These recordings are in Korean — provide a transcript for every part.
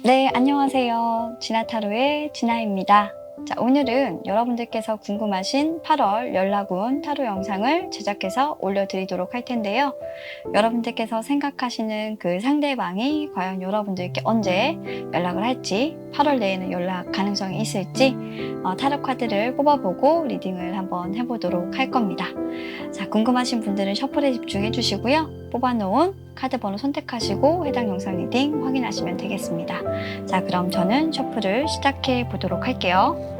네, 안녕하세요. 진화타로의 진아입니다. 자, 오늘은 여러분들께서 궁금하신 8월 연락운 타로 영상을 제작해서 올려드리도록 할 텐데요. 여러분들께서 생각하시는 그 상대방이 과연 여러분들께 언제 연락을 할지, 8월 내에는 연락 가능성이 있을지 타로 카드를 뽑아보고 리딩을 한번 해보도록 할 겁니다. 자, 궁금하신 분들은 셔플에 집중해 주시고요. 뽑아놓은 카드 번호 선택하시고 해당 영상 리딩 확인하시면 되겠습니다. 자, 그럼 저는 셔플을 시작해 보도록 할게요.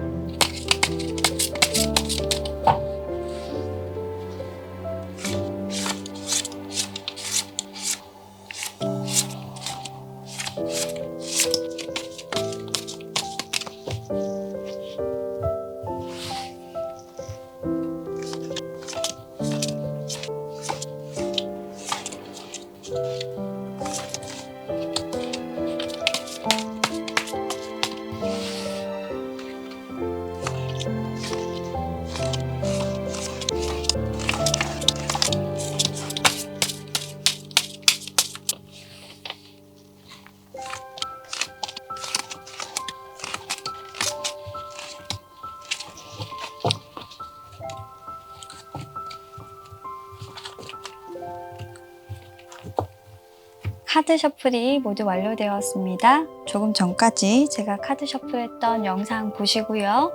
카드 셔플이 모두 완료되었습니다. 조금 전까지 제가 카드 셔플했던 영상 보시고요.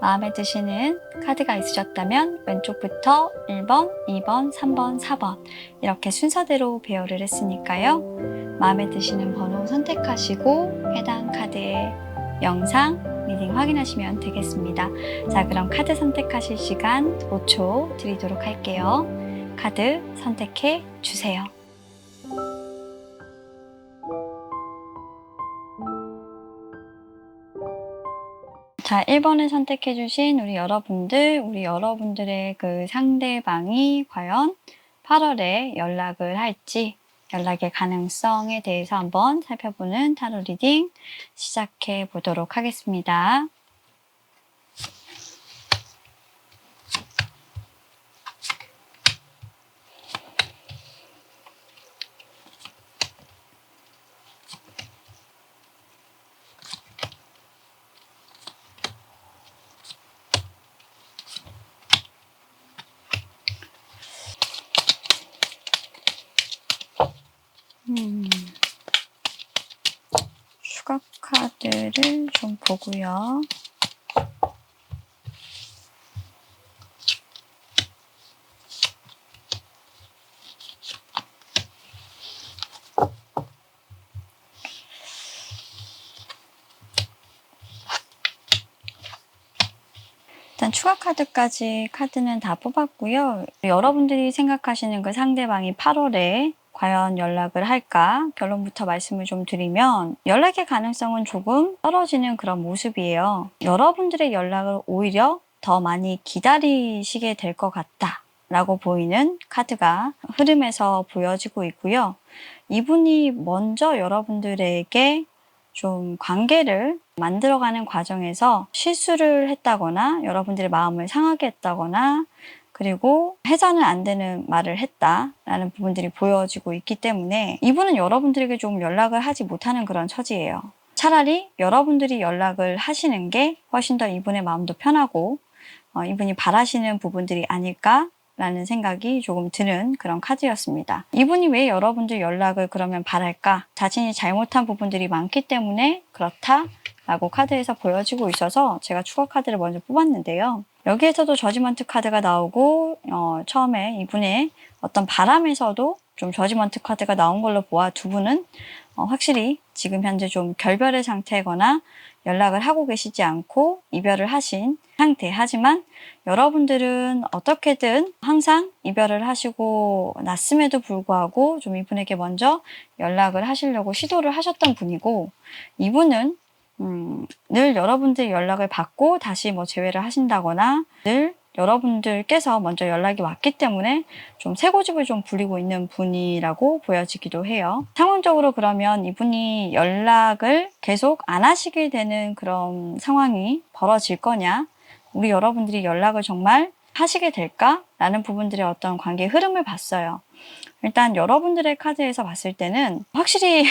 마음에 드시는 카드가 있으셨다면 왼쪽부터 1번, 2번, 3번, 4번 이렇게 순서대로 배열을 했으니까요. 마음에 드시는 번호 선택하시고 해당 카드의 영상, 리딩 확인하시면 되겠습니다. 자, 그럼 카드 선택하실 시간 5초 드리도록 할게요. 카드 선택해 주세요. 자, 1번을 선택해주신 우리 여러분들의 그 상대방이 과연 8월에 연락을 할지, 연락의 가능성에 대해서 한번 살펴보는 타로 리딩 시작해 보도록 하겠습니다. 추가 카드를 좀 보고요. 일단 추가 카드는 다 뽑았고요. 여러분들이 생각하시는 그 상대방이 8월에 과연 연락을 할까? 결론부터 말씀을 좀 드리면 연락의 가능성은 조금 떨어지는 그런 모습이에요. 여러분들의 연락을 오히려 더 많이 기다리시게 될 것 같다 라고 보이는 카드가 흐름에서 보여지고 있고요. 이분이 먼저 여러분들에게 좀 관계를 만들어가는 과정에서 실수를 했다거나 여러분들의 마음을 상하게 했다거나 그리고 해서는 안 되는 말을 했다라는 부분들이 보여지고 있기 때문에 이분은 여러분들에게 좀 연락을 하지 못하는 그런 처지예요. 차라리 여러분들이 연락을 하시는 게 훨씬 더 이분의 마음도 편하고 이분이 바라시는 부분들이 아닐까 라는 생각이 조금 드는 그런 카드였습니다. 이분이 왜 여러분들 연락을 그러면 바랄까? 자신이 잘못한 부분들이 많기 때문에 그렇다 라고 카드에서 보여지고 있어서 제가 추가 카드를 먼저 뽑았는데요. 여기에서도 저지먼트 카드가 나오고 처음에 이분의 어떤 바람에서도 좀 저지먼트 카드가 나온 걸로 보아 두 분은 확실히 지금 현재 좀 결별의 상태거나 연락을 하고 계시지 않고 이별을 하신 상태. 하지만 여러분들은 어떻게든 항상 이별을 하시고 났음에도 불구하고 좀 이분에게 먼저 연락을 하시려고 시도를 하셨던 분이고 이분은 늘 여러분들의 연락을 받고 다시 뭐 제외를 하신다거나 늘 여러분들께서 먼저 연락이 왔기 때문에 좀 새고집을 좀 부리고 있는 분이라고 보여지기도 해요. 상황적으로 그러면 이분이 연락을 계속 안 하시게 되는 그런 상황이 벌어질 거냐, 우리 여러분들이 연락을 정말 하시게 될까? 라는 부분들의 어떤 관계의 흐름을 봤어요. 일단 여러분들의 카드에서 봤을 때는 확실히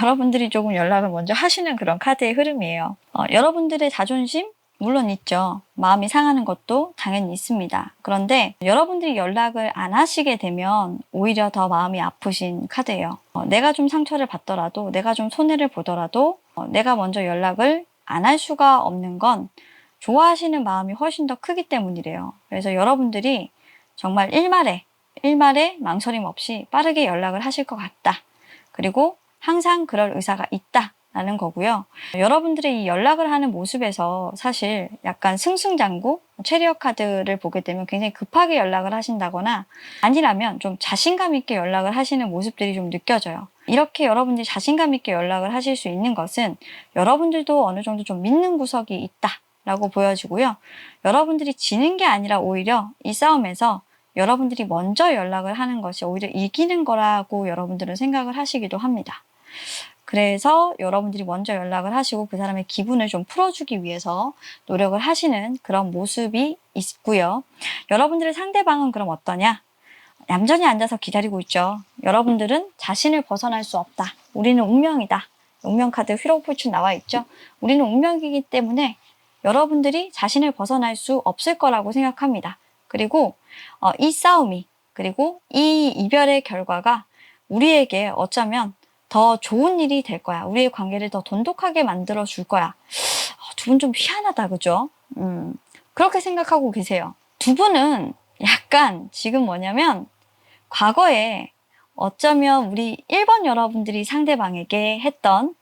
여러분들이 조금 연락을 먼저 하시는 그런 카드의 흐름이에요. 여러분들의 자존심? 물론 있죠. 마음이 상하는 것도 당연히 있습니다. 그런데 여러분들이 연락을 안 하시게 되면 오히려 더 마음이 아프신 카드예요. 내가 좀 상처를 받더라도, 내가 좀 손해를 보더라도 내가 먼저 연락을 안 할 수가 없는 건 좋아하시는 마음이 훨씬 더 크기 때문이래요. 그래서 여러분들이 정말 일말에 망설임 없이 빠르게 연락을 하실 것 같다. 그리고 항상 그럴 의사가 있다. 라는 거고요. 여러분들의 이 연락을 하는 모습에서 사실 약간 승승장구, 체리엇 카드를 보게 되면 굉장히 급하게 연락을 하신다거나 아니라면 좀 자신감 있게 연락을 하시는 모습들이 좀 느껴져요. 이렇게 여러분들이 자신감 있게 연락을 하실 수 있는 것은 여러분들도 어느 정도 좀 믿는 구석이 있다라고 보여지고요. 여러분들이 지는 게 아니라 오히려 이 싸움에서 여러분들이 먼저 연락을 하는 것이 오히려 이기는 거라고 여러분들은 생각을 하시기도 합니다. 그래서 여러분들이 먼저 연락을 하시고 그 사람의 기분을 좀 풀어주기 위해서 노력을 하시는 그런 모습이 있고요. 여러분들의 상대방은 그럼 어떠냐? 얌전히 앉아서 기다리고 있죠. 여러분들은 자신을 벗어날 수 없다. 우리는 운명이다. 운명 카드 휘로포춘 나와 있죠. 우리는 운명이기 때문에 여러분들이 자신을 벗어날 수 없을 거라고 생각합니다. 그리고 이 싸움이, 그리고 이 이별의 결과가 우리에게 어쩌면 더 좋은 일이 될 거야. 우리의 관계를 더 돈독하게 만들어 줄 거야. 두 분 좀 희한하다, 그죠? 그렇게 생각하고 계세요. 두 분은 약간 지금 뭐냐면 과거에 어쩌면 우리 1번 여러분들이 상대방에게 했던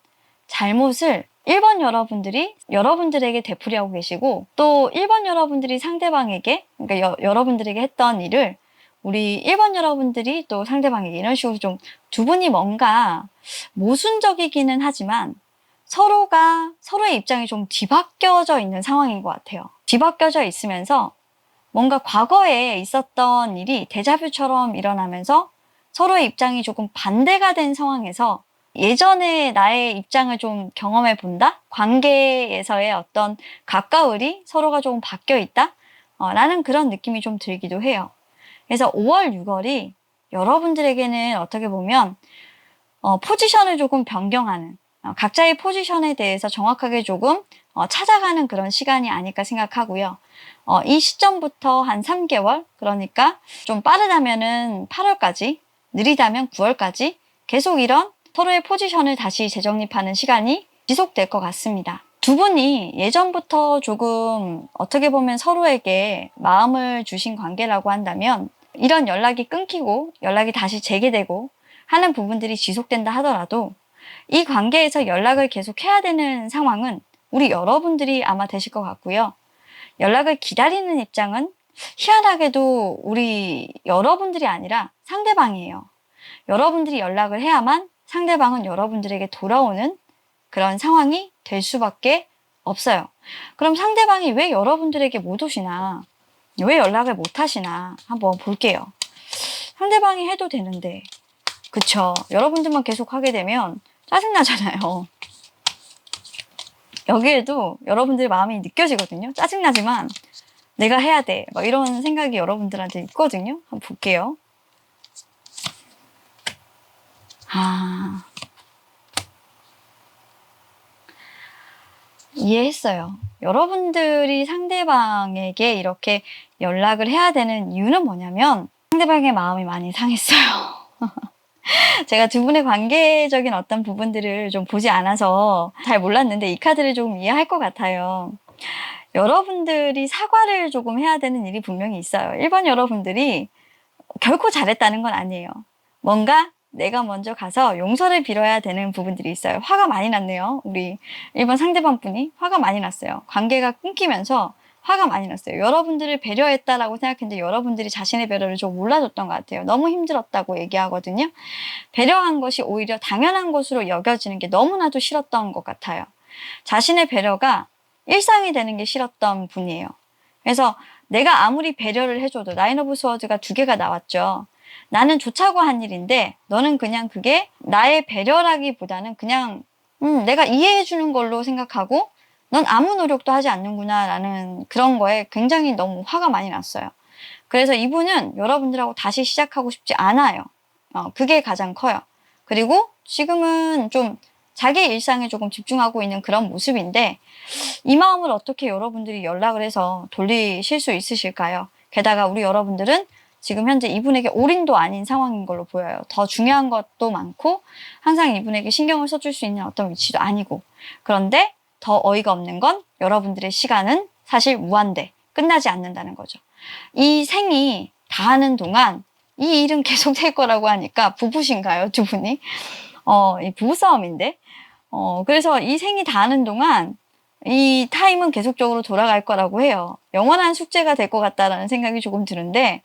잘못을 1번 여러분들이 여러분들에게 되풀이하고 계시고, 또 1번 여러분들이 상대방에게, 그러니까 여러분들에게 했던 일을 우리 1번 여러분들이 또 상대방에게 이런 식으로 좀 두 분이 뭔가 모순적이기는 하지만 서로가 서로의 입장이 좀 뒤바뀌어져 있는 상황인 것 같아요. 뒤바뀌어져 있으면서 뭔가 과거에 있었던 일이 데자뷰처럼 일어나면서 서로의 입장이 조금 반대가 된 상황에서 예전에 나의 입장을 좀 경험해 본다? 관계에서의 어떤 가까울이 서로가 조금 바뀌어 있다? 라는 그런 느낌이 좀 들기도 해요. 그래서 5월, 6월이 여러분들에게는 어떻게 보면 포지션을 조금 변경하는, 각자의 포지션에 대해서 정확하게 조금 찾아가는 그런 시간이 아닐까 생각하고요. 이 시점부터 한 3개월, 그러니까 좀 빠르다면은 8월까지, 느리다면 9월까지 계속 이런 서로의 포지션을 다시 재정립하는 시간이 지속될 것 같습니다. 두 분이 예전부터 조금 어떻게 보면 서로에게 마음을 주신 관계라고 한다면 이런 연락이 끊기고 연락이 다시 재개되고 하는 부분들이 지속된다 하더라도 이 관계에서 연락을 계속 해야 되는 상황은 우리 여러분들이 아마 되실 것 같고요. 연락을 기다리는 입장은 희한하게도 우리 여러분들이 아니라 상대방이에요. 여러분들이 연락을 해야만 상대방은 여러분들에게 돌아오는 그런 상황이 될 수밖에 없어요. 그럼 상대방이 왜 여러분들에게 못 오시나? 왜 연락을 못 하시나? 한번 볼게요. 상대방이 해도 되는데, 그쵸? 여러분들만 계속 하게 되면 짜증나잖아요. 여기에도 여러분들의 마음이 느껴지거든요. 짜증나지만 내가 해야 돼. 막 이런 생각이 여러분들한테 있거든요. 한번 볼게요. 이해했어요. 여러분들이 상대방에게 이렇게 연락을 해야 되는 이유는 뭐냐면 상대방의 마음이 많이 상했어요. 제가 두 분의 관계적인 어떤 부분들을 좀 보지 않아서 잘 몰랐는데 이 카드를 조금 이해할 것 같아요. 여러분들이 사과를 조금 해야 되는 일이 분명히 있어요. 1번 여러분들이 결코 잘했다는 건 아니에요. 뭔가 내가 먼저 가서 용서를 빌어야 되는 부분들이 있어요. 화가 많이 났네요. 우리 1번 상대방 분이 화가 많이 났어요. 관계가 끊기면서 화가 많이 났어요. 여러분들을 배려했다라고 생각했는데 여러분들이 자신의 배려를 좀 몰라줬던 것 같아요. 너무 힘들었다고 얘기하거든요. 배려한 것이 오히려 당연한 것으로 여겨지는 게 너무나도 싫었던 것 같아요. 자신의 배려가 일상이 되는 게 싫었던 분이에요. 그래서 내가 아무리 배려를 해줘도 나인 오브 스워드가 2개가 나왔죠. 나는 좋자고 한 일인데 너는 그냥 그게 나의 배려라기보다는 그냥 내가 이해해주는 걸로 생각하고 넌 아무 노력도 하지 않는구나 라는 그런 거에 굉장히 너무 화가 많이 났어요. 그래서 이분은 여러분들하고 다시 시작하고 싶지 않아요. 그게 가장 커요. 그리고 지금은 좀 자기 일상에 조금 집중하고 있는 그런 모습인데 이 마음을 어떻게 여러분들이 연락을 해서 돌리실 수 있으실까요? 게다가 우리 여러분들은 지금 현재 이분에게 올인도 아닌 상황인 걸로 보여요. 더 중요한 것도 많고 항상 이분에게 신경을 써줄 수 있는 어떤 위치도 아니고 그런데 더 어이가 없는 건 여러분들의 시간은 사실 무한대 끝나지 않는다는 거죠. 이 생이 다하는 동안 이 일은 계속될 거라고 하니까 부부신가요? 두 분이? 이 부부싸움인데? 그래서 이 생이 다하는 동안 이 타임은 계속적으로 돌아갈 거라고 해요. 영원한 숙제가 될 것 같다라는 생각이 조금 드는데,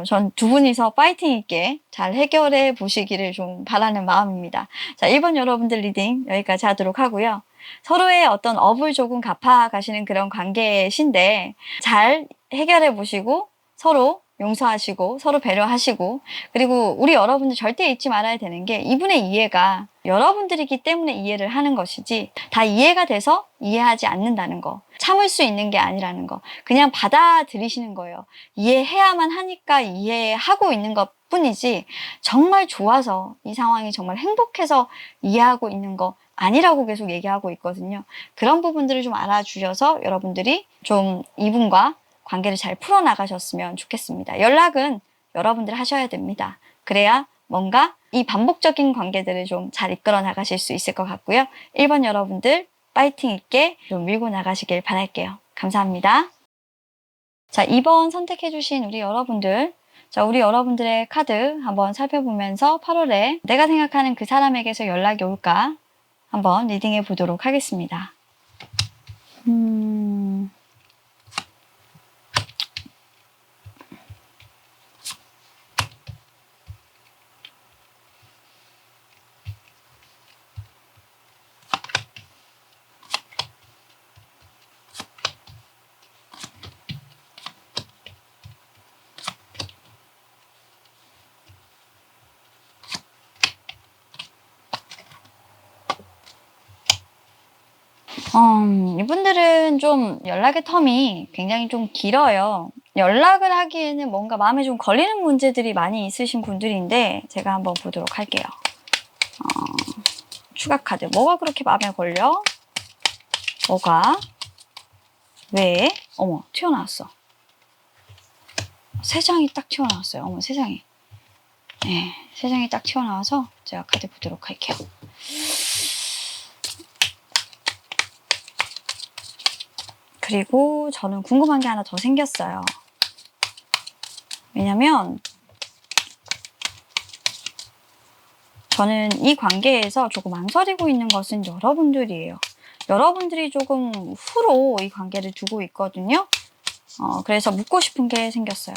전 두 분이서 파이팅 있게 잘 해결해 보시기를 좀 바라는 마음입니다. 자, 1번 여러분들 리딩 여기까지 하도록 하고요. 서로의 어떤 업을 조금 갚아 가시는 그런 관계신데, 잘 해결해 보시고, 서로 용서하시고, 서로 배려하시고, 그리고 우리 여러분들 절대 잊지 말아야 되는 게 이분의 이해가 여러분들이기 때문에 이해를 하는 것이지 다 이해가 돼서 이해하지 않는다는 거. 참을 수 있는 게 아니라는 거. 그냥 받아들이시는 거예요. 이해해야만 하니까 이해하고 있는 것 뿐이지 정말 좋아서 이 상황이 정말 행복해서 이해하고 있는 거 아니라고 계속 얘기하고 있거든요. 그런 부분들을 좀 알아주셔서 여러분들이 좀 이분과 관계를 잘 풀어나가셨으면 좋겠습니다. 연락은 여러분들 하셔야 됩니다. 그래야 뭔가 이 반복적인 관계들을 좀 잘 이끌어 나가실 수 있을 것 같고요. 1번 여러분들 파이팅 있게 좀 밀고 나가시길 바랄게요. 감사합니다. 자, 2번 선택해주신 우리 여러분들. 자, 우리 여러분들의 카드 한번 살펴보면서 8월에 내가 생각하는 그 사람에게서 연락이 올까 한번 리딩해 보도록 하겠습니다. 이분들은 좀 연락의 텀이 굉장히 좀 길어요. 연락을 하기에는 뭔가 마음에 좀 걸리는 문제들이 많이 있으신 분들인데 제가 한번 보도록 할게요. 추가 카드. 뭐가 그렇게 마음에 걸려? 뭐가? 왜? 어머, 튀어나왔어. 세 장이 딱 튀어나왔어요. 어머, 세상에. 네, 세 장이 딱 튀어나와서 제가 카드 보도록 할게요. 그리고 저는 궁금한 게 하나 더 생겼어요. 왜냐면 저는 이 관계에서 조금 망설이고 있는 것은 여러분들이에요. 여러분들이 조금 후로 이 관계를 두고 있거든요. 그래서 묻고 싶은 게 생겼어요.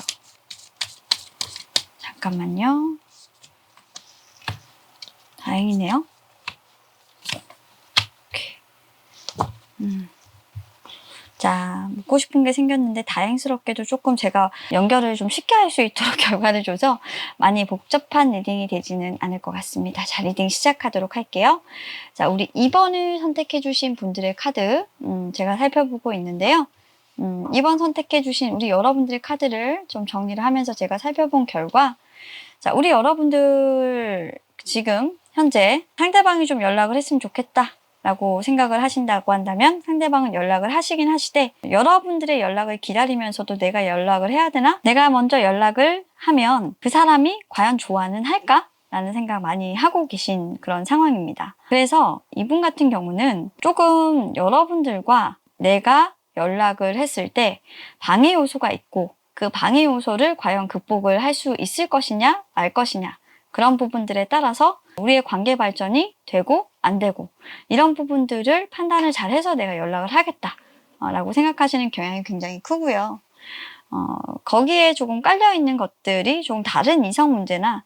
잠깐만요. 다행이네요. 자, 묻고 싶은 게 생겼는데 다행스럽게도 조금 제가 연결을 좀 쉽게 할 수 있도록 결과를 줘서 많이 복잡한 리딩이 되지는 않을 것 같습니다. 자, 리딩 시작하도록 할게요. 자, 우리 2번을 선택해 주신 분들의 카드 제가 살펴보고 있는데요. 2번 선택해 주신 우리 여러분들의 카드를 좀 정리를 하면서 제가 살펴본 결과 자, 우리 여러분들 지금 현재 상대방이 좀 연락을 했으면 좋겠다 라고 생각을 하신다고 한다면 상대방은 연락을 하시긴 하시되 여러분들의 연락을 기다리면서도 내가 연락을 해야 되나? 내가 먼저 연락을 하면 그 사람이 과연 좋아는 할까? 라는 생각 많이 하고 계신 그런 상황입니다. 그래서 이분 같은 경우는 조금 여러분들과 내가 연락을 했을 때 방해 요소가 있고 그 방해 요소를 과연 극복을 할 수 있을 것이냐 말 것이냐 그런 부분들에 따라서 우리의 관계 발전이 되고 안 되고 이런 부분들을 판단을 잘 해서 내가 연락을 하겠다 라고 생각하시는 경향이 굉장히 크고요. 거기에 조금 깔려있는 것들이 조금 다른 이성 문제나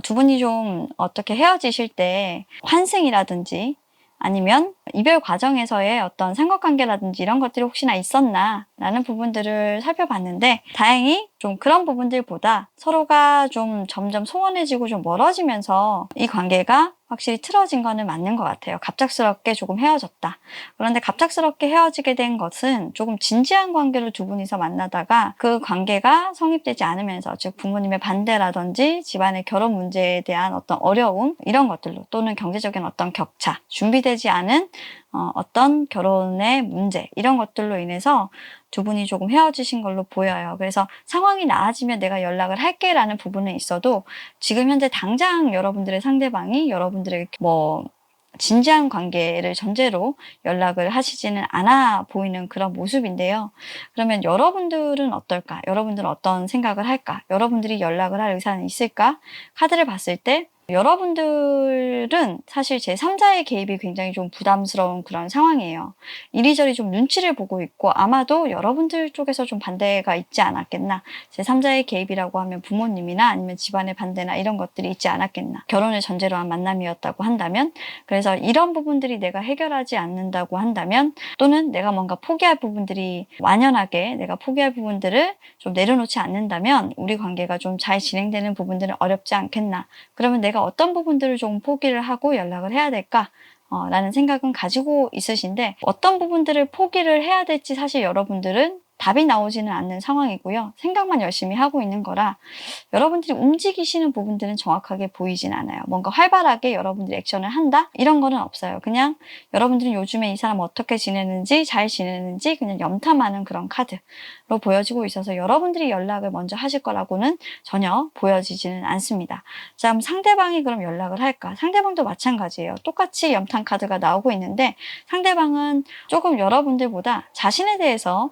두 분이 좀 어떻게 헤어지실 때 환승이라든지 아니면 이별 과정에서의 어떤 상관관계라든지 이런 것들이 혹시나 있었나 라는 부분들을 살펴봤는데 다행히 좀 그런 부분들보다 서로가 좀 점점 소원해지고 좀 멀어지면서 이 관계가 확실히 틀어진 거는 맞는 것 같아요. 갑작스럽게 조금 헤어졌다. 그런데 갑작스럽게 헤어지게 된 것은 조금 진지한 관계로 두 분이서 만나다가 그 관계가 성립되지 않으면서, 즉 부모님의 반대라든지 집안의 결혼 문제에 대한 어떤 어려움, 이런 것들로, 또는 경제적인 어떤 격차, 준비되지 않은 어떤 결혼의 문제, 이런 것들로 인해서 두 분이 조금 헤어지신 걸로 보여요. 그래서 상황이 나아지면 내가 연락을 할게 라는 부분은 있어도 지금 현재 당장 여러분들의 상대방이 여러분들에게 진지한 관계를 전제로 연락을 하시지는 않아 보이는 그런 모습인데요. 그러면 여러분들은 어떨까? 여러분들은 어떤 생각을 할까? 여러분들이 연락을 할 의사는 있을까? 카드를 봤을 때 여러분들은 사실 제3자의 개입이 굉장히 좀 부담스러운 그런 상황이에요. 이리저리 좀 눈치를 보고 있고, 아마도 여러분들 쪽에서 좀 반대가 있지 않았겠나. 제3자의 개입이라고 하면 부모님이나 아니면 집안의 반대나 이런 것들이 있지 않았겠나. 결혼을 전제로 한 만남이었다고 한다면, 그래서 이런 부분들이 내가 해결하지 않는다고 한다면, 또는 내가 뭔가 포기할 부분들이 완연하게 내가 포기할 부분들을 좀 내려놓지 않는다면 우리 관계가 좀 잘 진행되는 부분들은 어렵지 않겠나. 그러면 내가 어떤 부분들을 좀 포기를 하고 연락을 해야 될까? 라는 생각은 가지고 있으신데, 어떤 부분들을 포기를 해야 될지 사실 여러분들은 답이 나오지는 않는 상황이고요. 생각만 열심히 하고 있는 거라 여러분들이 움직이시는 부분들은 정확하게 보이진 않아요. 뭔가 활발하게 여러분들이 액션을 한다? 이런 거는 없어요. 그냥 여러분들은 요즘에 이 사람 어떻게 지내는지, 잘 지내는지 그냥 염탐하는 그런 카드로 보여지고 있어서 여러분들이 연락을 먼저 하실 거라고는 전혀 보여지지는 않습니다. 자, 그럼 상대방이 그럼 연락을 할까? 상대방도 마찬가지예요. 똑같이 염탐 카드가 나오고 있는데, 상대방은 조금 여러분들보다 자신에 대해서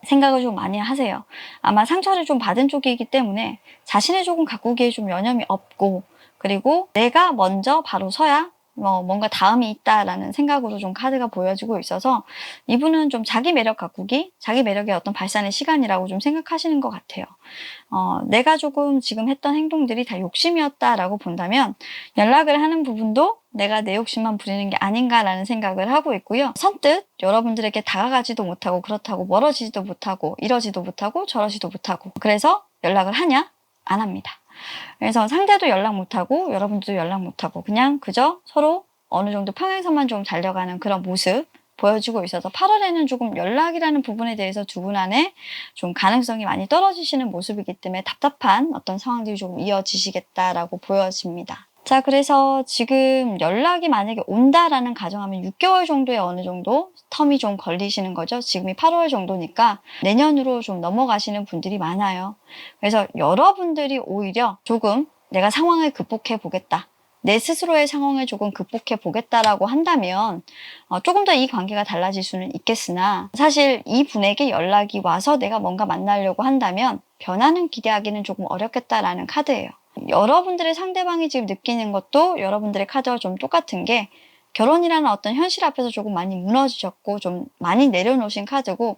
생각을 좀 많이 하세요. 아마 상처를 좀 받은 쪽이기 때문에 자신을 조금 가꾸기에 좀 여념이 없고, 그리고 내가 먼저 바로 서야 뭔가 다음이 있다라는 생각으로 좀 카드가 보여지고 있어서, 이분은 좀 자기 매력 가꾸기, 자기 매력의 어떤 발산의 시간이라고 좀 생각하시는 것 같아요. 내가 조금 지금 했던 행동들이 다 욕심이었다라고 본다면 연락을 하는 부분도 내가 내 욕심만 부리는 게 아닌가라는 생각을 하고 있고요. 선뜻 여러분들에게 다가가지도 못하고, 그렇다고 멀어지지도 못하고, 이러지도 못하고 저러지도 못하고, 그래서 연락을 하냐? 안 합니다. 그래서 상대도 연락 못하고 여러분들도 연락 못하고 그냥 그저 서로 어느 정도 평행선만 좀 달려가는 그런 모습 보여주고 있어서, 8월에는 조금 연락이라는 부분에 대해서 두 분 안에 좀 가능성이 많이 떨어지시는 모습이기 때문에 답답한 어떤 상황들이 조금 이어지시겠다라고 보여집니다. 자, 그래서 지금 연락이 만약에 온다라는 가정하면 6개월 정도의 어느 정도 텀이 좀 걸리시는 거죠. 지금이 8월 정도니까 내년으로 좀 넘어가시는 분들이 많아요. 그래서 여러분들이 오히려 조금 내가 상황을 극복해 보겠다, 내 스스로의 상황을 조금 극복해 보겠다라고 한다면 조금 더 이 관계가 달라질 수는 있겠으나, 사실 이 분에게 연락이 와서 내가 뭔가 만나려고 한다면 변화는 기대하기는 조금 어렵겠다라는 카드예요. 여러분들의 상대방이 지금 느끼는 것도 여러분들의 카드와 좀 똑같은 게, 결혼이라는 어떤 현실 앞에서 조금 많이 무너지셨고 좀 많이 내려놓으신 카드고,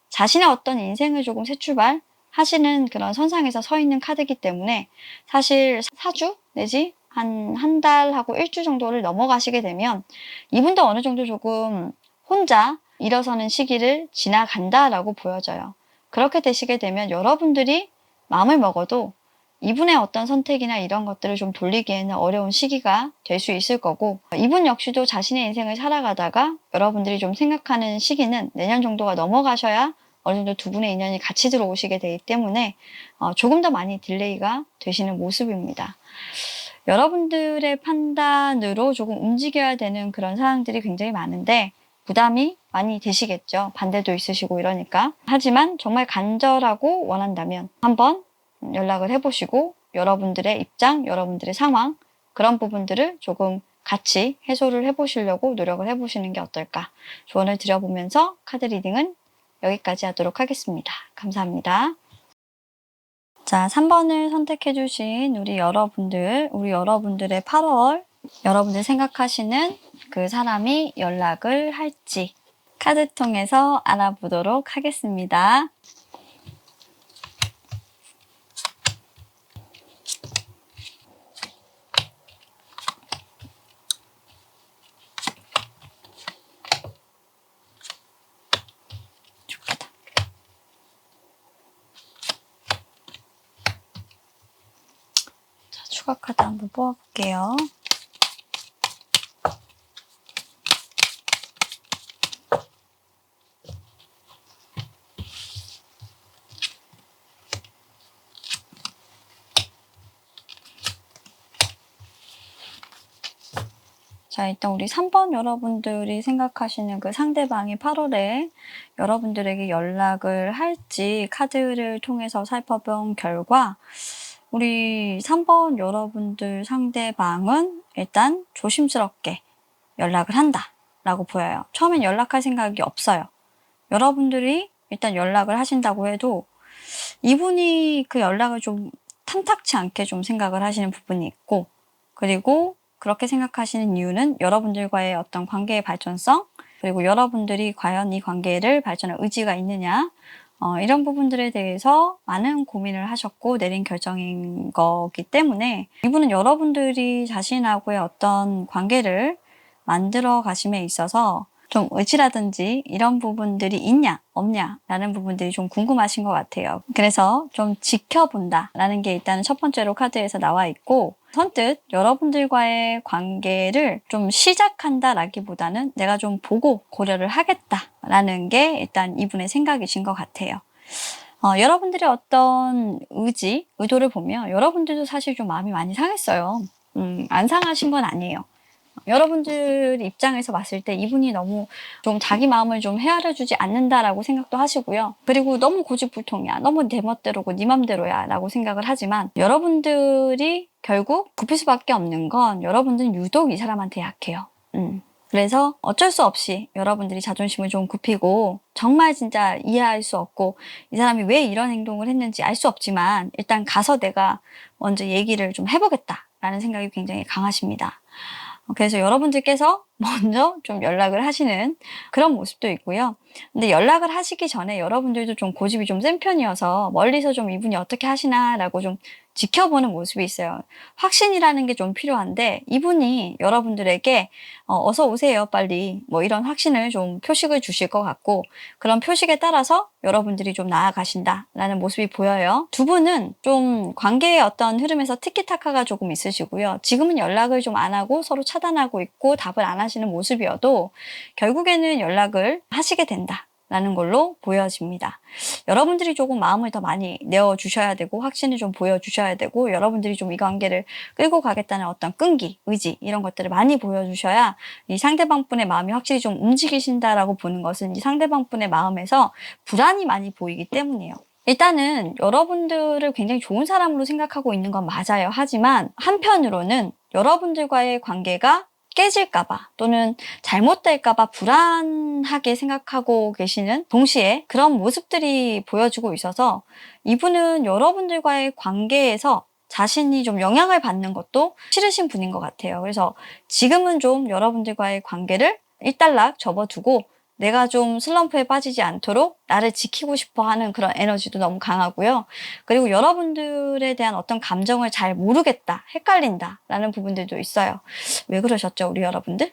자신의 어떤 인생을 조금 새 출발 하시는 그런 선상에서 서 있는 카드이기 때문에, 사실 4주 내지 한 달하고 1주 정도를 넘어가시게 되면 이분도 어느 정도 조금 혼자 일어서는 시기를 지나간다라고 보여져요. 그렇게 되시게 되면 여러분들이 마음을 먹어도 이분의 어떤 선택이나 이런 것들을 좀 돌리기에는 어려운 시기가 될 수 있을 거고, 이분 역시도 자신의 인생을 살아가다가 여러분들이 좀 생각하는 시기는 내년 정도가 넘어가셔야 어느 정도 두 분의 인연이 같이 들어오시게 되기 때문에 조금 더 많이 딜레이가 되시는 모습입니다. 여러분들의 판단으로 조금 움직여야 되는 그런 상황들이 굉장히 많은데 부담이 많이 되시겠죠. 반대도 있으시고 이러니까. 하지만 정말 간절하고 원한다면 한번 연락을 해보시고 여러분들의 입장, 여러분들의 상황, 그런 부분들을 조금 같이 해소를 해보시려고 노력을 해보시는 게 어떨까 조언을 드려보면서 카드 리딩은 여기까지 하도록 하겠습니다. 감사합니다. 자, 3번을 선택해 주신 우리 여러분들의 8월, 여러분들 생각하시는 그 사람이 연락을 할지 카드 통해서 알아보도록 하겠습니다. 좋겠다. 자, 추가 카드 한번 뽑아볼게요. 자, 일단 우리 3번 여러분들이 생각하시는 그 상대방이 8월에 여러분들에게 연락을 할지 카드를 통해서 살펴본 결과 우리 3번 여러분들 상대방은 일단 조심스럽게 연락을 한다라고 보여요. 처음엔 연락할 생각이 없어요. 여러분들이 일단 연락을 하신다고 해도 이분이 그 연락을 좀 탐탁치 않게 좀 생각을 하시는 부분이 있고, 그리고 그렇게 생각하시는 이유는 여러분들과의 어떤 관계의 발전성, 그리고 여러분들이 과연 이 관계를 발전할 의지가 있느냐, 이런 부분들에 대해서 많은 고민을 하셨고 내린 결정인 거기 때문에 이분은 여러분들이 자신하고의 어떤 관계를 만들어 가심에 있어서 좀 의지라든지 이런 부분들이 있냐 없냐 라는 부분들이 좀 궁금하신 것 같아요. 그래서 좀 지켜본다 라는 게 일단은 첫 번째로 카드에서 나와 있고, 선뜻 여러분들과의 관계를 좀 시작한다 라기보다는 내가 좀 보고 고려를 하겠다 라는 게 일단 이분의 생각이신 것 같아요. 여러분들의 어떤 의도를 보면 여러분들도 사실 좀 마음이 많이 상했어요. 안 상하신 건 아니에요. 여러분들 입장에서 봤을 때 이분이 너무 좀 자기 마음을 좀 헤아려주지 않는다라고 생각도 하시고요. 그리고 너무 고집불통이야, 너무 내 멋대로고 네 맘대로야 라고 생각을 하지만, 여러분들이 결국 굽힐 수밖에 없는 건 여러분들은 유독 이 사람한테 약해요. 그래서 어쩔 수 없이 여러분들이 자존심을 좀 굽히고, 정말 진짜 이해할 수 없고 이 사람이 왜 이런 행동을 했는지 알 수 없지만 일단 가서 내가 먼저 얘기를 좀 해보겠다라는 생각이 굉장히 강하십니다. 그래서 여러분들께서 먼저 좀 연락을 하시는 그런 모습도 있고요. 근데 연락을 하시기 전에 여러분들도 좀 고집이 좀 센 편이어서 멀리서 좀 이분이 어떻게 하시나라고 좀 지켜보는 모습이 있어요. 확신이라는 게 좀 필요한데 이분이 여러분들에게 어서 오세요 빨리 뭐 이런 확신을 좀 표식을 주실 것 같고, 그런 표식에 따라서 여러분들이 좀 나아가신다라는 모습이 보여요. 두 분은 좀 관계의 어떤 흐름에서 티키타카가 조금 있으시고요. 지금은 연락을 좀 안 하고 서로 차단하고 있고 답을 안 하시는 모습이어도 결국에는 연락을 하시게 된다라는 걸로 보여집니다. 여러분들이 조금 마음을 더 많이 내어주셔야 되고 확신을 좀 보여주셔야 되고, 여러분들이 좀 이 관계를 끌고 가겠다는 어떤 끈기, 의지 이런 것들을 많이 보여주셔야 이 상대방 분의 마음이 확실히 좀 움직이신다라고 보는 것은 이 상대방 분의 마음에서 불안이 많이 보이기 때문이에요. 일단은 여러분들을 굉장히 좋은 사람으로 생각하고 있는 건 맞아요. 하지만 한편으로는 여러분들과의 관계가 깨질까봐 또는 잘못될까봐 불안하게 생각하고 계시는 동시에 그런 모습들이 보여지고 있어서 이분은 여러분들과의 관계에서 자신이 좀 영향을 받는 것도 싫으신 분인 것 같아요. 그래서 지금은 좀 여러분들과의 관계를 일단락 접어두고 내가 좀 슬럼프에 빠지지 않도록 나를 지키고 싶어 하는 그런 에너지도 너무 강하고요. 그리고 여러분들에 대한 어떤 감정을 잘 모르겠다, 헷갈린다 라는 부분들도 있어요. 왜 그러셨죠, 우리 여러분들?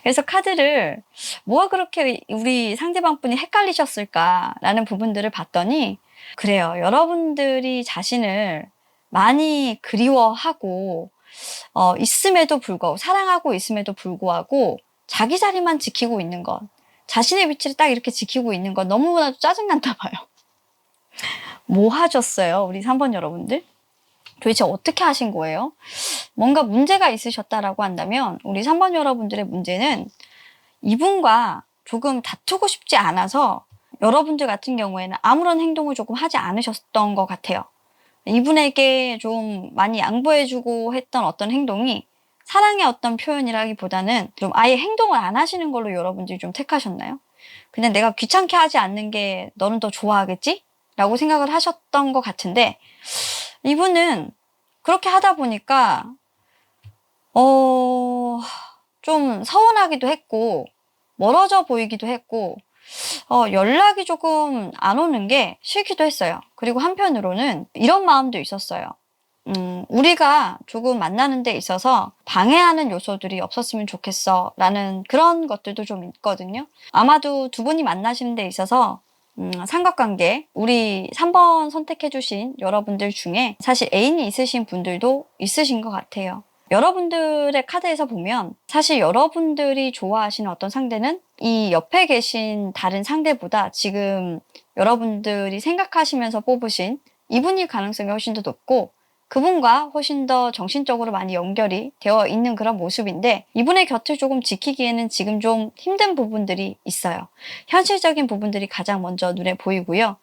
그래서 카드를 뭐가 그렇게 우리 상대방 분이 헷갈리셨을까라는 부분들을 봤더니, 그래요. 여러분들이 자신을 많이 그리워하고 있음에도 불구하고, 사랑하고 있음에도 불구하고 자기 자리만 지키고 있는 것, 자신의 위치를 딱 이렇게 지키고 있는 것 너무나도 짜증난다 봐요. 뭐 하셨어요, 우리 3번 여러분들? 도대체 어떻게 하신 거예요? 뭔가 문제가 있으셨다라고 한다면 우리 3번 여러분들의 문제는 이분과 조금 다투고 싶지 않아서 여러분들 같은 경우에는 아무런 행동을 조금 하지 않으셨던 것 같아요. 이분에게 좀 많이 양보해주고 했던 어떤 행동이 사랑의 어떤 표현이라기보다는 좀 아예 행동을 안 하시는 걸로 여러분들이 좀 택하셨나요? 그냥 내가 귀찮게 하지 않는 게 너는 더 좋아하겠지? 라고 생각을 하셨던 것 같은데, 이분은 그렇게 하다 보니까 좀 서운하기도 했고 멀어져 보이기도 했고 연락이 조금 안 오는 게 싫기도 했어요. 그리고 한편으로는 이런 마음도 있었어요. 우리가 조금 만나는 데 있어서 방해하는 요소들이 없었으면 좋겠어 라는 그런 것들도 좀 있거든요. 아마도 두 분이 만나시는 데 있어서 삼각관계, 우리 3번 선택해주신 여러분들 중에 사실 애인이 있으신 분들도 있으신 것 같아요. 여러분들의 카드에서 보면 사실 여러분들이 좋아하시는 어떤 상대는 이 옆에 계신 다른 상대보다 지금 여러분들이 생각하시면서 뽑으신 이분일 가능성이 훨씬 더 높고, 그분과 훨씬 더 정신적으로 많이 연결이 되어 있는 그런 모습인데 이분의 곁을 조금 지키기에는 지금 좀 힘든 부분들이 있어요. 현실적인 부분들이 가장 먼저 눈에 보이고요.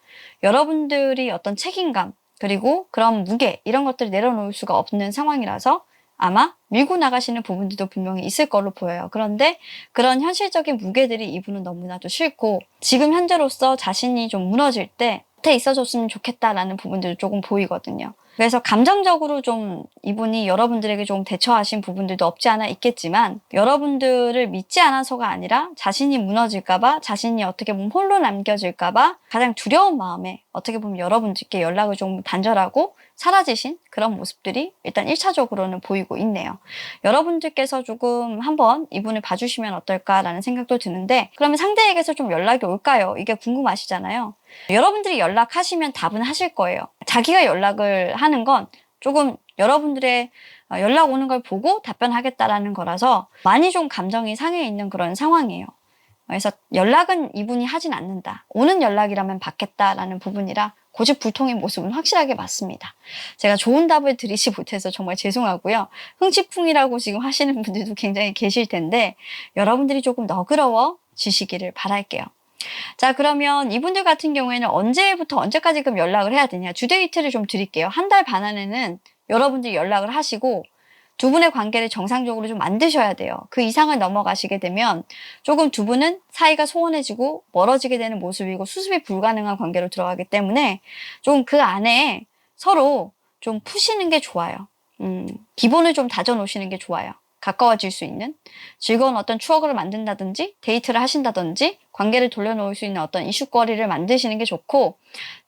여러분들이 어떤 책임감 그리고 그런 무게 이런 것들을 내려놓을 수가 없는 상황이라서 아마 밀고 나가시는 부분들도 분명히 있을 걸로 보여요. 그런데 그런 현실적인 무게들이 이분은 너무나도 싫고 지금 현재로서 자신이 좀 무너질 때 곁에 있어줬으면 좋겠다라는 부분들도 조금 보이거든요. 그래서 감정적으로 좀 이분이 여러분들에게 좀 대처하신 부분들도 없지 않아 있겠지만 여러분들을 믿지 않아서가 아니라 자신이 무너질까봐 자신이 어떻게 보면 홀로 남겨질까봐 가장 두려운 마음에 어떻게 보면 여러분들께 연락을 좀 단절하고 사라지신 그런 모습들이 일단 1차적으로는 보이고 있네요. 여러분들께서 조금 한번 이분을 봐주시면 어떨까라는 생각도 드는데 그러면 상대에게서 좀 연락이 올까요? 이게 궁금하시잖아요. 여러분들이 연락하시면 답은 하실 거예요. 자기가 연락을 하는 건 조금 여러분들의 연락 오는 걸 보고 답변하겠다라는 거라서 많이 좀 감정이 상해 있는 그런 상황이에요. 그래서 연락은 이분이 하진 않는다. 오는 연락이라면 받겠다라는 부분이라 고집불통의 모습은 확실하게 맞습니다. 제가 좋은 답을 드리지 못해서 정말 죄송하고요. 흥치풍이라고 지금 하시는 분들도 굉장히 계실 텐데 여러분들이 조금 너그러워지시기를 바랄게요. 자, 그러면 이분들 같은 경우에는 언제부터 언제까지 그럼 연락을 해야 되냐? 주데이트를 좀 드릴게요. 한 달 반 안에는 여러분들이 연락을 하시고 두 분의 관계를 정상적으로 좀 만드셔야 돼요. 그 이상을 넘어가시게 되면 조금 두 분은 사이가 소원해지고 멀어지게 되는 모습이고 수습이 불가능한 관계로 들어가기 때문에 좀 그 안에 서로 좀 푸시는 게 좋아요. 기본을 좀 다져놓으시는 게 좋아요. 가까워질 수 있는 즐거운 어떤 추억을 만든다든지 데이트를 하신다든지 관계를 돌려놓을 수 있는 어떤 이슈거리를 만드시는 게 좋고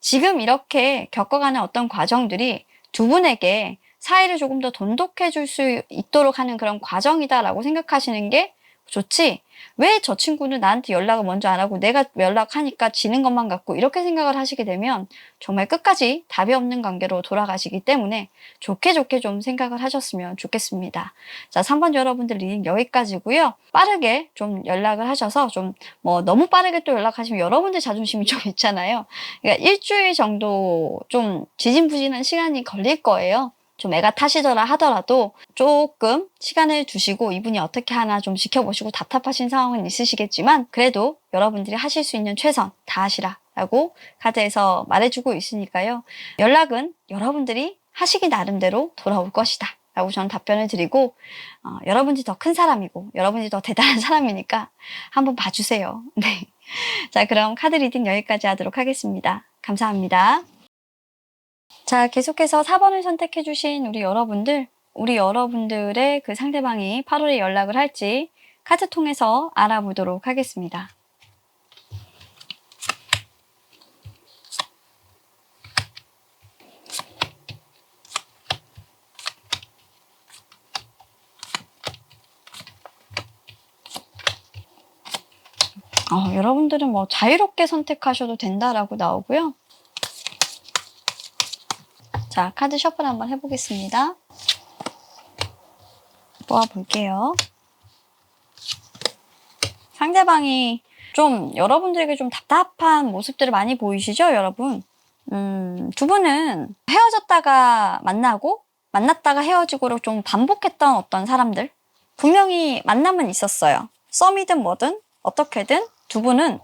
지금 이렇게 겪어가는 어떤 과정들이 두 분에게 사이를 조금 더 돈독해 줄 수 있도록 하는 그런 과정이다라고 생각하시는 게 좋지 왜 저 친구는 나한테 연락을 먼저 안 하고 내가 연락하니까 지는 것만 같고 이렇게 생각을 하시게 되면 정말 끝까지 답이 없는 관계로 돌아가시기 때문에 좋게 좀 생각을 하셨으면 좋겠습니다. 자, 3번 여러분들 리딩 여기까지고요. 빠르게 좀 연락을 하셔서 좀 너무 빠르게 또 연락하시면 여러분들 자존심이 좀 있잖아요. 그러니까 일주일 정도 좀 지진부진한 시간이 걸릴 거예요. 좀 애가 타시더라 하더라도 조금 시간을 두시고 이분이 어떻게 하나 좀 지켜보시고 답답하신 상황은 있으시겠지만 그래도 여러분들이 하실 수 있는 최선 다하시라 라고 카드에서 말해주고 있으니까요. 연락은 여러분들이 하시기 나름대로 돌아올 것이다 라고 저는 답변을 드리고 여러분들이 더 큰 사람이고 여러분들이 더 대단한 사람이니까 한번 봐주세요. 네. 자, 그럼 카드 리딩 여기까지 하도록 하겠습니다. 감사합니다. 자, 계속해서 4번을 선택해주신 우리 여러분들의 그 상대방이 8월에 연락을 할지 카드 통해서 알아보도록 하겠습니다. 여러분들은 자유롭게 선택하셔도 된다라고 나오고요. 자, 카드 셔플 한번 해보겠습니다. 모아볼게요. 상대방이 좀 여러분들에게 좀 답답한 모습들을 많이 보이시죠, 여러분? 두 분은 헤어졌다가 만나고 만났다가 헤어지고를 좀 반복했던 어떤 사람들 분명히 만남은 있었어요. 썸이든 뭐든 어떻게든 두 분은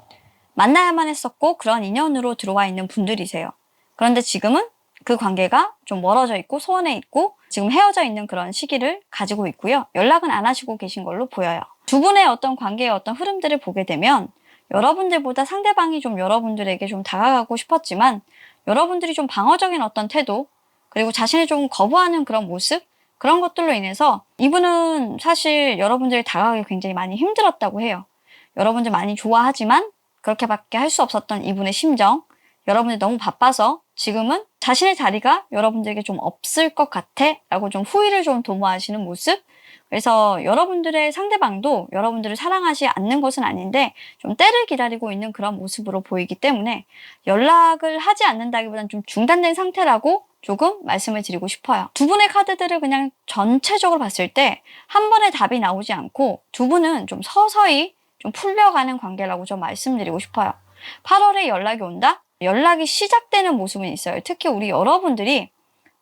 만나야만 했었고 그런 인연으로 들어와 있는 분들이세요. 그런데 지금은 그 관계가 좀 멀어져 있고 소원해 있고 지금 헤어져 있는 그런 시기를 가지고 있고요. 연락은 안 하시고 계신 걸로 보여요. 두 분의 어떤 관계의 어떤 흐름들을 보게 되면 여러분들보다 상대방이 좀 여러분들에게 좀 다가가고 싶었지만 여러분들이 좀 방어적인 어떤 태도 그리고 자신을 좀 거부하는 그런 모습 그런 것들로 인해서 이분은 사실 여러분들이 다가가기 굉장히 많이 힘들었다고 해요. 여러분들 많이 좋아하지만 그렇게밖에 할 수 없었던 이분의 심정 여러분들이 너무 바빠서 지금은 자신의 자리가 여러분들에게 좀 없을 것 같아 라고 좀 후회를 좀 도모하시는 모습 그래서 여러분들의 상대방도 여러분들을 사랑하지 않는 것은 아닌데 좀 때를 기다리고 있는 그런 모습으로 보이기 때문에 연락을 하지 않는다기보다는 좀 중단된 상태라고 조금 말씀을 드리고 싶어요. 두 분의 카드들을 그냥 전체적으로 봤을 때 한 번에 답이 나오지 않고 두 분은 좀 서서히 좀 풀려가는 관계라고 좀 말씀드리고 싶어요. 8월에 연락이 온다? 연락이 시작되는 모습은 있어요. 특히 우리 여러분들이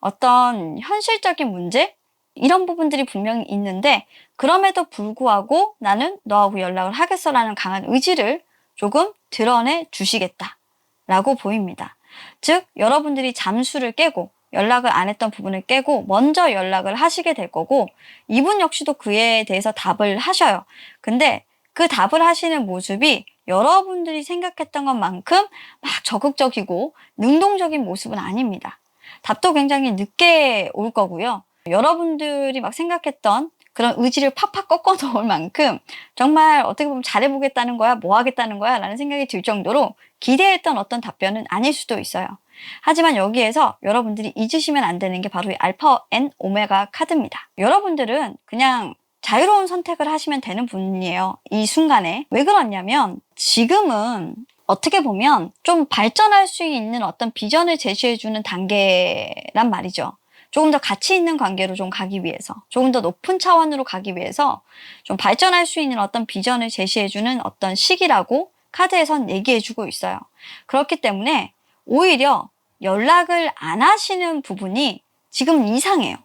어떤 현실적인 문제? 이런 부분들이 분명히 있는데 그럼에도 불구하고 나는 너하고 연락을 하겠어라는 강한 의지를 조금 드러내 주시겠다라고 보입니다. 즉 여러분들이 잠수를 깨고 연락을 안 했던 부분을 깨고 먼저 연락을 하시게 될 거고 이분 역시도 그에 대해서 답을 하셔요. 근데 그 답을 하시는 모습이 여러분들이 생각했던 것만큼 막 적극적이고 능동적인 모습은 아닙니다. 답도 굉장히 늦게 올 거고요. 여러분들이 막 생각했던 그런 의지를 팍팍 꺾어 놓을 만큼 정말 어떻게 보면 잘해보겠다는 거야, 뭐 하겠다는 거야 라는 생각이 들 정도로 기대했던 어떤 답변은 아닐 수도 있어요. 하지만 여기에서 여러분들이 잊으시면 안 되는 게 바로 이 알파 앤 오메가 카드입니다. 여러분들은 그냥 자유로운 선택을 하시면 되는 분이에요. 이 순간에. 왜 그러냐면 지금은 어떻게 보면 좀 발전할 수 있는 어떤 비전을 제시해주는 단계란 말이죠. 조금 더 가치 있는 관계로 좀 가기 위해서, 조금 더 높은 차원으로 가기 위해서 좀 발전할 수 있는 어떤 비전을 제시해주는 어떤 시기라고 카드에선 얘기해주고 있어요. 그렇기 때문에 오히려 연락을 안 하시는 부분이 지금 이상해요.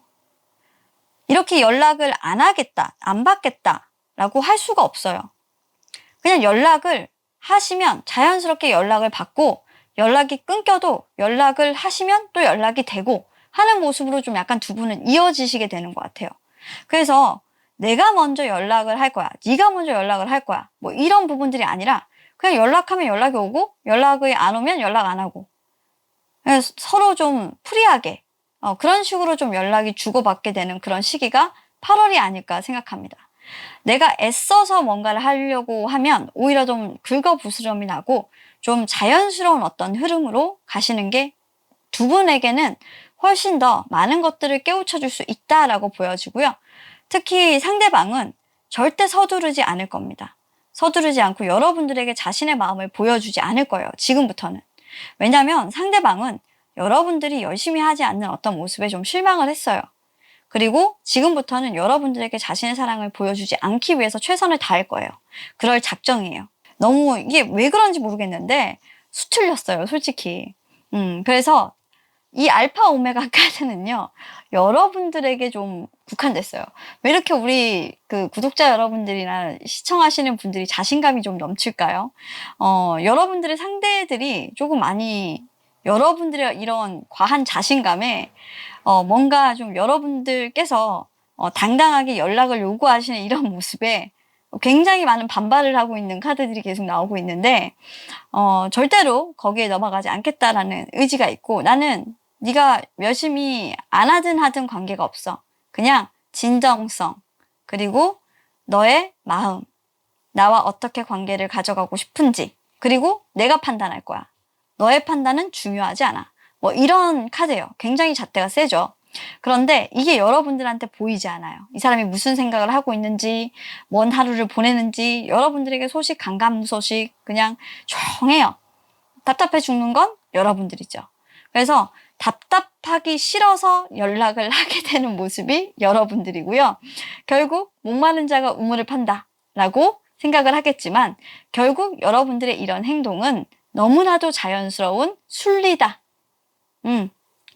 이렇게 연락을 안 하겠다, 안 받겠다라고 할 수가 없어요. 그냥 연락을 하시면 자연스럽게 연락을 받고 연락이 끊겨도 연락을 하시면 또 연락이 되고 하는 모습으로 좀 약간 두 분은 이어지시게 되는 것 같아요. 그래서 내가 먼저 연락을 할 거야. 네가 먼저 연락을 할 거야. 뭐 이런 부분들이 아니라 그냥 연락하면 연락이 오고 연락이 안 오면 연락 안 하고 서로 좀 프리하게 그런 식으로 좀 연락이 주고받게 되는 그런 시기가 8월이 아닐까 생각합니다. 내가 애써서 뭔가를 하려고 하면 오히려 좀 긁어부스럼이 나고 좀 자연스러운 어떤 흐름으로 가시는 게 두 분에게는 훨씬 더 많은 것들을 깨우쳐 줄 수 있다라고 보여지고요. 특히 상대방은 절대 서두르지 않을 겁니다. 서두르지 않고 여러분들에게 자신의 마음을 보여주지 않을 거예요. 지금부터는. 왜냐하면 상대방은 여러분들이 열심히 하지 않는 어떤 모습에 좀 실망을 했어요. 그리고 지금부터는 여러분들에게 자신의 사랑을 보여주지 않기 위해서 최선을 다할 거예요. 그럴 작정이에요. 너무 이게 왜 그런지 모르겠는데 수틀렸어요, 솔직히. 그래서 이 알파 오메가 카드는요, 여러분들에게 좀 국한됐어요. 왜 이렇게 우리 그 구독자 여러분들이나 시청하시는 분들이 자신감이 좀 넘칠까요? 여러분들의 상대들이 조금 많이 여러분들의 이런 과한 자신감에 뭔가 좀 여러분들께서 당당하게 연락을 요구하시는 이런 모습에 굉장히 많은 반발을 하고 있는 카드들이 계속 나오고 있는데 절대로 거기에 넘어가지 않겠다라는 의지가 있고 나는 네가 열심히 안 하든 관계가 없어. 그냥 진정성 그리고 너의 마음 나와 어떻게 관계를 가져가고 싶은지 그리고 내가 판단할 거야. 너의 판단은 중요하지 않아. 뭐 이런 카드예요. 굉장히 잣대가 세죠. 그런데 이게 여러분들한테 보이지 않아요. 이 사람이 무슨 생각을 하고 있는지, 뭔 하루를 보내는지 여러분들에게 소식, 간감무소식 그냥 조용해요. 답답해 죽는 건 여러분들이죠. 그래서 답답하기 싫어서 연락을 하게 되는 모습이 여러분들이고요. 결국 목마른 자가 우물을 판다 라고 생각을 하겠지만 결국 여러분들의 이런 행동은 너무나도 자연스러운 순리다.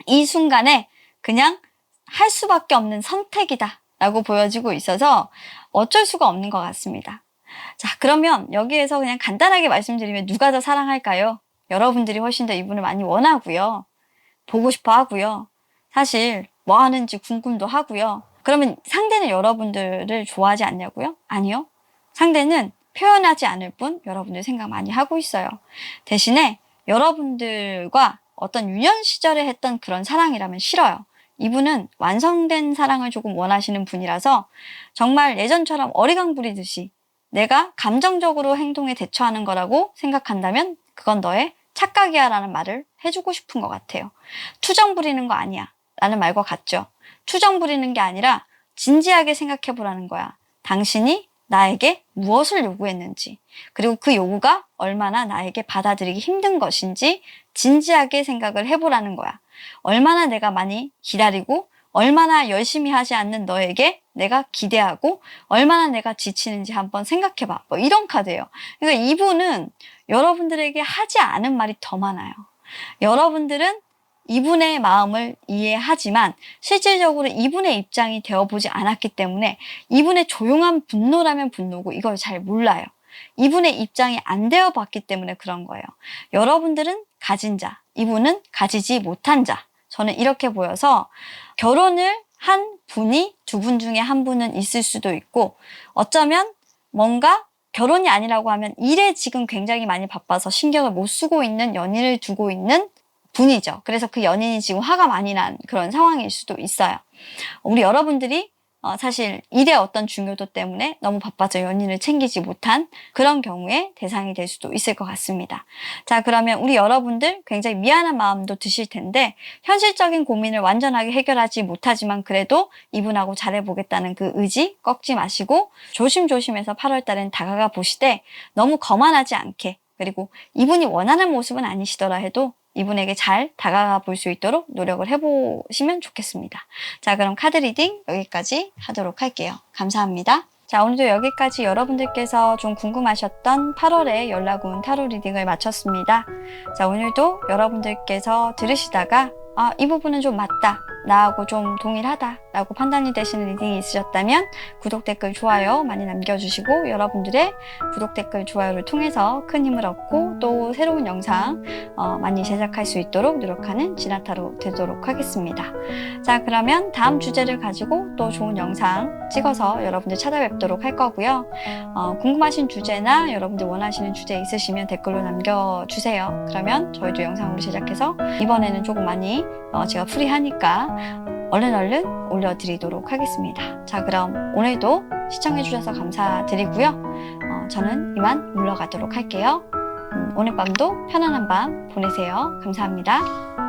이 순간에 그냥 할 수밖에 없는 선택이다 라고 보여지고 있어서 어쩔 수가 없는 것 같습니다. 자, 그러면 여기에서 그냥 간단하게 말씀드리면 누가 더 사랑할까요? 여러분들이 훨씬 더 이분을 많이 원하고요. 보고 싶어 하고요. 사실 뭐 하는지 궁금도 하고요. 그러면 상대는 여러분들을 좋아하지 않냐고요? 아니요. 상대는 표현하지 않을 뿐 여러분들 생각 많이 하고 있어요. 대신에 여러분들과 어떤 유년 시절에 했던 그런 사랑이라면 싫어요. 이분은 완성된 사랑을 조금 원하시는 분이라서 정말 예전처럼 어리광 부리듯이 내가 감정적으로 행동에 대처하는 거라고 생각한다면 그건 너의 착각이야 라는 말을 해주고 싶은 것 같아요. 투정 부리는 거 아니야 라는 말과 같죠. 투정 부리는 게 아니라 진지하게 생각해 보라는 거야. 당신이 나에게 무엇을 요구했는지 그리고 그 요구가 얼마나 나에게 받아들이기 힘든 것인지 진지하게 생각을 해보라는 거야. 얼마나 내가 많이 기다리고 얼마나 열심히 하지 않는 너에게 내가 기대하고 얼마나 내가 지치는지 한번 생각해봐. 뭐 이런 카드예요. 그러니까 이분은 여러분들에게 하지 않은 말이 더 많아요. 여러분들은 이분의 마음을 이해하지만 실질적으로 이분의 입장이 되어보지 않았기 때문에 이분의 조용한 분노라면 분노고 이걸 잘 몰라요. 이분의 입장이 안 되어봤기 때문에 그런 거예요. 여러분들은 가진 자, 이분은 가지지 못한 자. 저는 이렇게 보여서 결혼을 한 분이 두 분 중에 한 분은 있을 수도 있고 어쩌면 뭔가 결혼이 아니라고 하면 일에 지금 굉장히 많이 바빠서 신경을 못 쓰고 있는 연인을 두고 있는 분이죠. 그래서 그 연인이 지금 화가 많이 난 그런 상황일 수도 있어요. 우리 여러분들이 사실 일의 어떤 중요도 때문에 너무 바빠져 연인을 챙기지 못한 그런 경우에 대상이 될 수도 있을 것 같습니다. 자, 그러면 우리 여러분들 굉장히 미안한 마음도 드실 텐데 현실적인 고민을 완전하게 해결하지 못하지만 그래도 이분하고 잘해보겠다는 그 의지 꺾지 마시고 조심조심해서 8월 달엔 다가가 보시되 너무 거만하지 않게 그리고 이분이 원하는 모습은 아니시더라 해도 이분에게 잘 다가가 볼 수 있도록 노력을 해보시면 좋겠습니다. 자, 그럼 카드 리딩 여기까지 하도록 할게요. 감사합니다. 자, 오늘도 여기까지 여러분들께서 좀 궁금하셨던 8월의 연락운 타로 리딩을 마쳤습니다. 자, 오늘도 여러분들께서 들으시다가 이 부분은 좀 맞다. 나하고 좀 동일하다 라고 판단이 되시는 리딩이 있으셨다면 구독, 댓글, 좋아요 많이 남겨주시고 여러분들의 구독, 댓글, 좋아요를 통해서 큰 힘을 얻고 또 새로운 영상 많이 제작할 수 있도록 노력하는 지나타로 되도록 하겠습니다. 자, 그러면 다음 주제를 가지고 또 좋은 영상 찍어서 여러분들 찾아뵙도록 할 거고요. 궁금하신 주제나 여러분들 원하시는 주제 있으시면 댓글로 남겨주세요. 그러면 저희도 영상으로 제작해서 이번에는 조금 많이 제가 프리하니까 얼른 올려드리도록 하겠습니다. 자, 그럼 오늘도 시청해주셔서 감사드리고요. 저는 이만 물러가도록 할게요. 오늘 밤도 편안한 밤 보내세요. 감사합니다.